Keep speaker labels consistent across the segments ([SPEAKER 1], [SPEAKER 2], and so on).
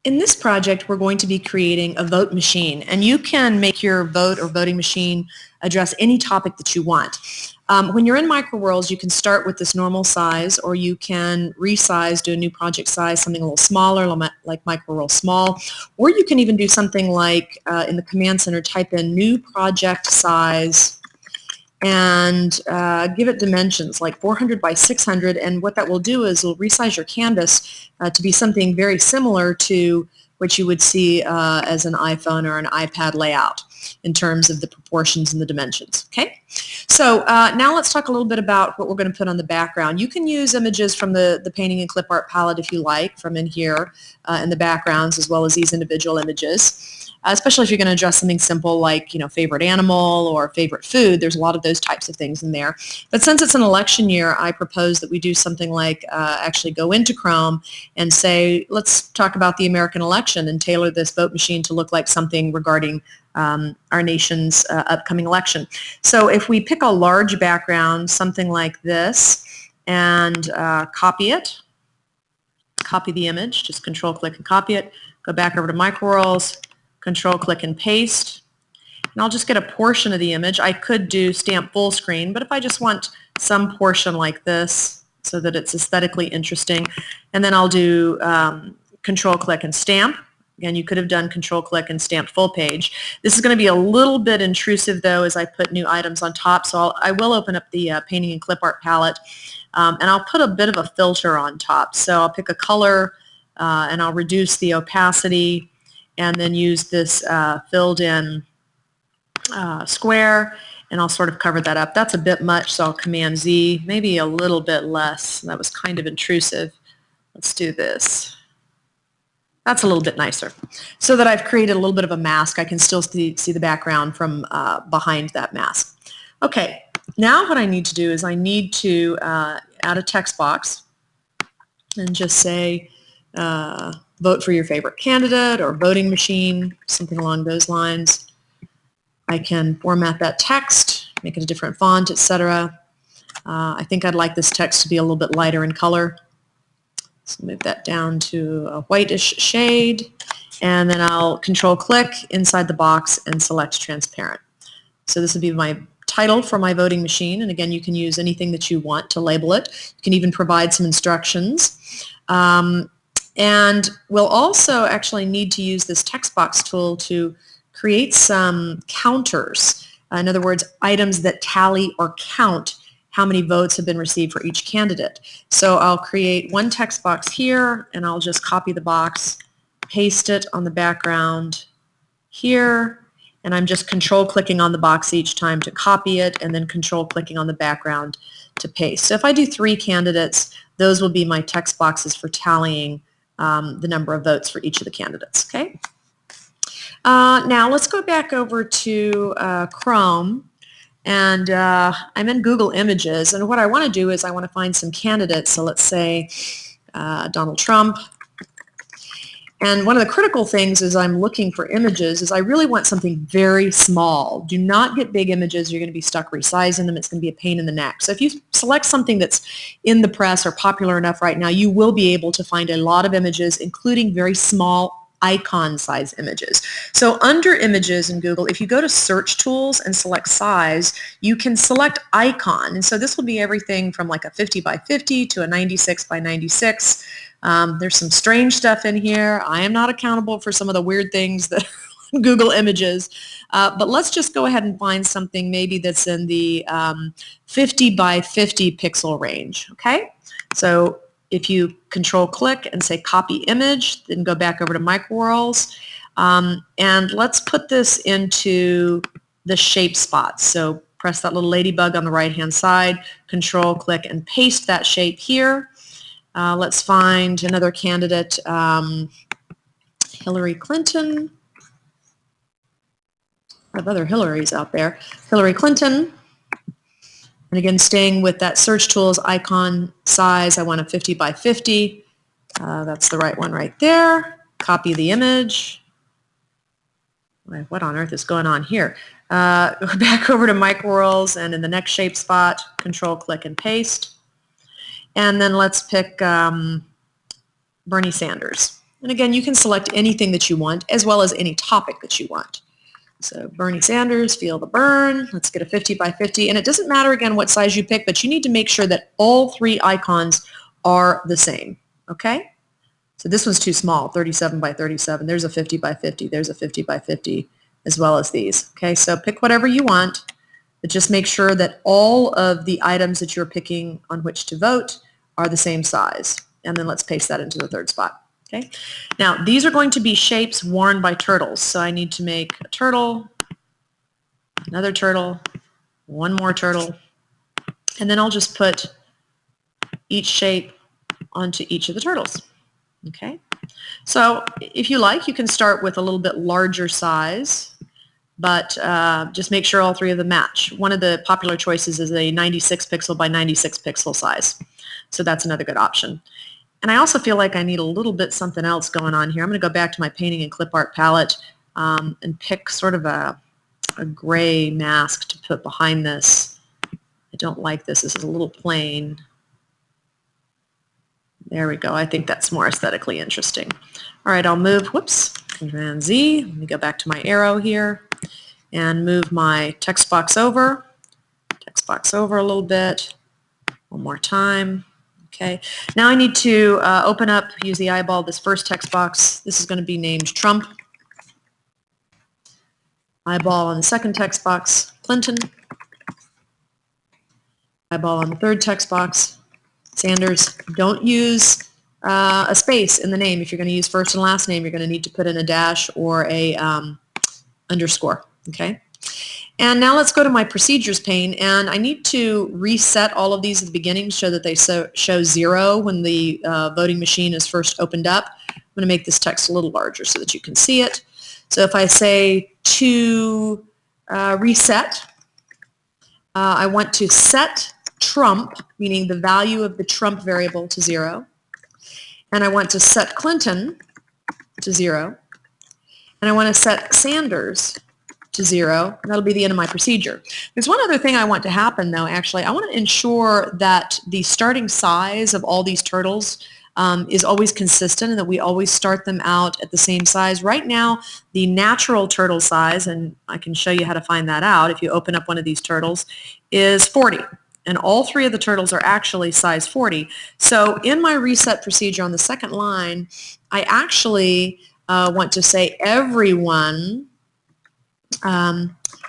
[SPEAKER 1] In this project, we're going to be creating a vote machine, and you can make your vote or voting machine address any topic that you want. When you're in Microworlds, you can start with this normal size, or you can resize, do a new project size, something a little smaller, like Microworld Small, or you can even do something like in the Command Center, type in new project size and give it dimensions like 400 by 600, and what that will do is will resize your canvas to be something very similar to what you would see as an iPhone or an iPad layout in terms of the proportions and the dimensions. Okay, so now let's talk a little bit about what we're going to put on the background. You can use images from the painting and clip art palette if you like, from in here in the backgrounds, as well as these individual images. Especially if you're going to address something simple like, favorite animal or favorite food. There's a lot of those types of things in there. But since it's an election year, I propose that we do something like actually go into Chrome and say, let's talk about the American election and tailor this vote machine to look like something regarding our nation's upcoming election. So if we pick a large background, something like this, and copy it, copy the image, just control-click and copy it, go back over to Microworlds, Control-click and paste, and I'll just get a portion of the image. I could do stamp full screen, but if I just want some portion like this so that it's aesthetically interesting, and then I'll do Control-click and stamp. Again, you could have done Control-click and stamp full page. This is going to be a little bit intrusive, though, as I put new items on top, so I will open up the painting and clip art palette, and I'll put a bit of a filter on top. So I'll pick a color, and I'll reduce the opacity, and then use this filled in square, and I'll sort of cover that up. That's a bit much, so I'll Command Z, maybe a little bit less. That was kind of intrusive. Let's do this. That's a little bit nicer. So that I've created a little bit of a mask, I can still see the background from behind that mask. Okay, now what I need to do is I need to add a text box and just say, vote for your favorite candidate or voting machine, something along those lines. I can format that text, make it a different font, etc. I think I'd like this text to be a little bit lighter in color. So move that down to a whitish shade, and then I'll Control-click inside the box and select transparent. So this would be my title for my voting machine, and again, you can use anything that you want to label it. You can even provide some instructions. And we'll also actually need to use this text box tool to create some counters. In other words, items that tally or count how many votes have been received for each candidate. So I'll create one text box here, and I'll just copy the box, paste it on the background here, and I'm just Control-clicking on the box each time to copy it, and then Control-clicking on the background to paste. So if I do 3 candidates, those will be my text boxes for tallying the number of votes for each of the candidates. Okay. Now let's go back over to Chrome, and I'm in Google Images, and what I want to do is I want to find some candidates. So let's say Donald Trump. And one of the critical things as I'm looking for images is I really want something very small. Do not get big images. You're going to be stuck resizing them. It's going to be a pain in the neck. So if you select something that's in the press or popular enough right now, you will be able to find a lot of images, including very small icon size images. So under images in Google, if you go to search tools and select size, you can select icon. And so this will be everything from like a 50 by 50 to a 96 by 96. There's some strange stuff in here. I am not accountable for some of the weird things that Google Images, but let's just go ahead and find something maybe that's in the 50 by 50 pixel range. Okay, so if you Control-click and say copy image, then go back over to Microworlds, and let's put this into the shape spots. So press that little ladybug on the right-hand side, Control-click and paste that shape here. Let's find another candidate, Hillary Clinton. I have other Hillarys out there. Hillary Clinton. And again, staying with that search tools icon size, I want a 50 by 50. That's the right one right there. Copy the image. What on earth is going on here? Back over to Microworlds, and in the next shape spot, Control-click and paste. And then let's pick Bernie Sanders. And again, you can select anything that you want as well as any topic that you want. So Bernie Sanders, feel the burn. Let's get a 50 by 50. And it doesn't matter, again, what size you pick, but you need to make sure that all three icons are the same, okay? So this one's too small, 37 by 37. There's a 50 by 50. There's a 50 by 50, as well as these. Okay, so pick whatever you want, but just make sure that all of the items that you're picking on which to vote are the same size. And then let's paste that into the third spot. Okay. Now, these are going to be shapes worn by turtles. So I need to make a turtle, another turtle, one more turtle, and then I'll just put each shape onto each of the turtles. Okay. So if you like, you can start with a little bit larger size, but just make sure all three of them match. One of the popular choices is a 96 pixel by 96 pixel size. So that's another good option. And I also feel like I need a little bit something else going on here. I'm going to go back to my painting and clip art palette and pick sort of a gray mask to put behind this. I don't like this. This is a little plain. There we go. I think that's more aesthetically interesting. All right, I'll move, whoops, Command Z. Let me go back to my arrow here and move my text box over a little bit. One more time. Okay, now I need to open up, use the eyeball, this first text box. This is going to be named Trump. Eyeball on the second text box, Clinton. Eyeball on the third text box, Sanders. Don't use a space in the name. If you're going to use first and last name, you're going to need to put in a dash or a underscore. Okay. And now let's go to my procedures pane, and I need to reset all of these at the beginning so that they show 0 when the voting machine is first opened up. I'm going to make this text a little larger so that you can see it. So if I say to reset, I want to set Trump, meaning the value of the Trump variable, to 0. And I want to set Clinton to 0. And I want to set Sanders to 0. That'll be the end of my procedure. There's one other thing I want to happen, though, actually. I want to ensure that the starting size of all these turtles is always consistent and that we always start them out at the same size. Right now, the natural turtle size, and I can show you how to find that out if you open up one of these turtles, is 40. And all three of the turtles are actually size 40. So in my reset procedure on the second line, I actually want to say everyone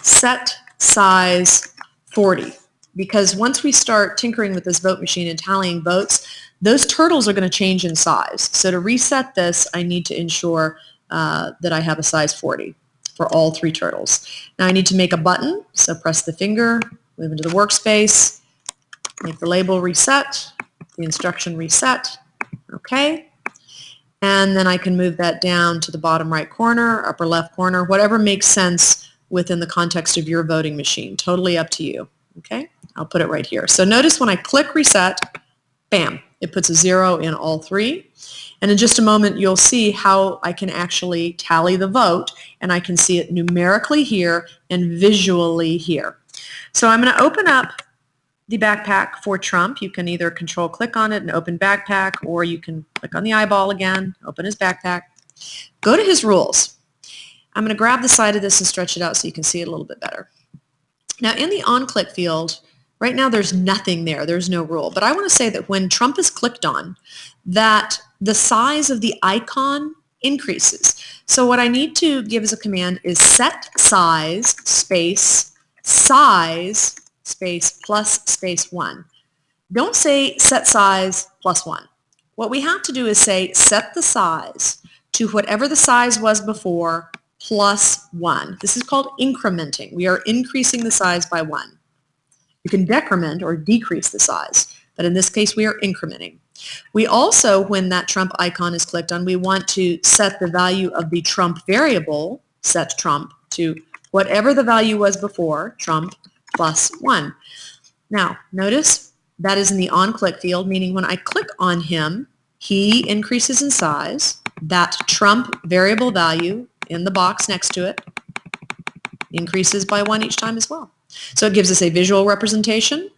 [SPEAKER 1] set size 40, because once we start tinkering with this vote machine and tallying votes, those turtles are going to change in size. So to reset this, I need to ensure that I have a size 40 for all three turtles. Now I need to make a button, so press the finger, move into the workspace, make the label reset, the instruction reset, okay. And then I can move that down to the bottom right corner, upper left corner, whatever makes sense within the context of your voting machine. Totally up to you. Okay? I'll put it right here. So notice when I click reset, bam, it puts a 0 in all three. And in just a moment, you'll see how I can actually tally the vote, and I can see it numerically here and visually here. So I'm going to open up the backpack for Trump. You can either control click on it and open backpack, or you can click on the eyeball again, open his backpack. Go to his rules. I'm going to grab the side of this and stretch it out so you can see it a little bit better. Now in the on-click field, right now there's nothing there. There's no rule. But I want to say that when Trump is clicked on, that the size of the icon increases. So what I need to give as a command is set size space size space plus space 1. Don't say set size plus 1. What we have to do is say set the size to whatever the size was before plus 1. This is called incrementing. We are increasing the size by 1. You can decrement or decrease the size, but in this case we are incrementing. We also, when that Trump icon is clicked on, we want to set the value of the Trump variable, set Trump, to whatever the value was before, Trump plus 1. Now, notice that is in the on-click field, meaning when I click on him, he increases in size. That Trump variable value in the box next to it increases by 1 each time as well. So it gives us a visual representation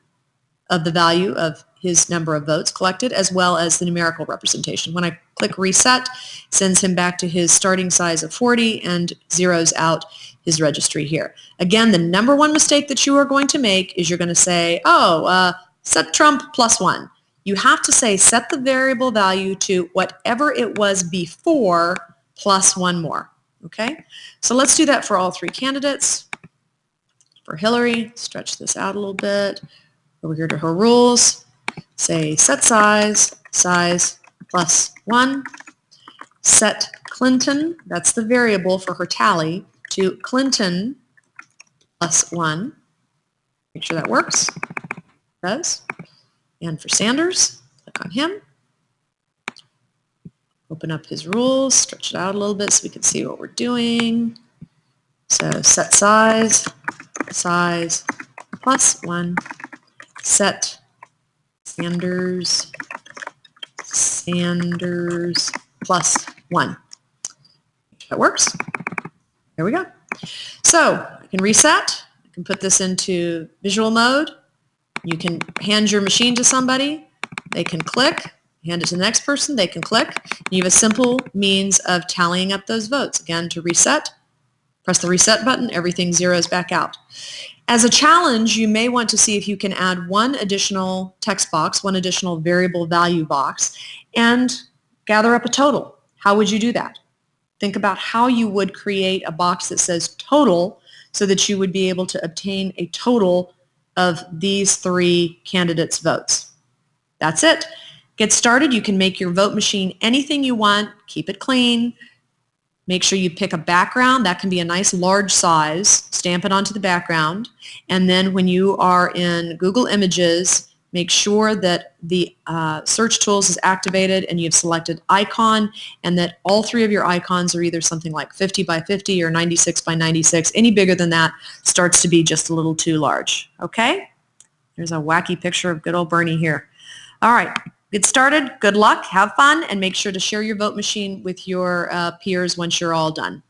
[SPEAKER 1] of the value of his number of votes collected, as well as the numerical representation. When I click reset, it sends him back to his starting size of 40 and zeroes out his registry here. Again, the number one mistake that you are going to make is you're going to say, set Trump +1. You have to say set the variable value to whatever it was before plus one more. Okay? So let's do that for all three candidates. For Hillary, stretch this out a little bit. Over here to her rules, say set size +1. Set Clinton, that's the variable for her tally, to Clinton +1. Make sure that works. It does. And for Sanders, click on him. Open up his rules, stretch it out a little bit so we can see what we're doing. So set size +1. Set Sanders +1. That works. There we go. So I can reset. I can put this into visual mode. You can hand your machine to somebody. They can click. Hand it to the next person. They can click. You have a simple means of tallying up those votes. Again, to reset, press the reset button. Everything zeroes back out. As a challenge, you may want to see if you can add one additional text box, one additional variable value box, and gather up a total. How would you do that? Think about how you would create a box that says total so that you would be able to obtain a total of these three candidates' votes. That's it. Get started. You can make your vote machine anything you want. Keep it clean. Make sure you pick a background. That can be a nice large size. Stamp it onto the background. And then when you are in Google Images, make sure that the search tools is activated and you've selected icon, and that all three of your icons are either something like 50 by 50 or 96 by 96. Any bigger than that starts to be just a little too large. Okay? There's a wacky picture of good old Bernie here. All right. Get started. Good luck. Have fun. And make sure to share your vote machine with your peers once you're all done.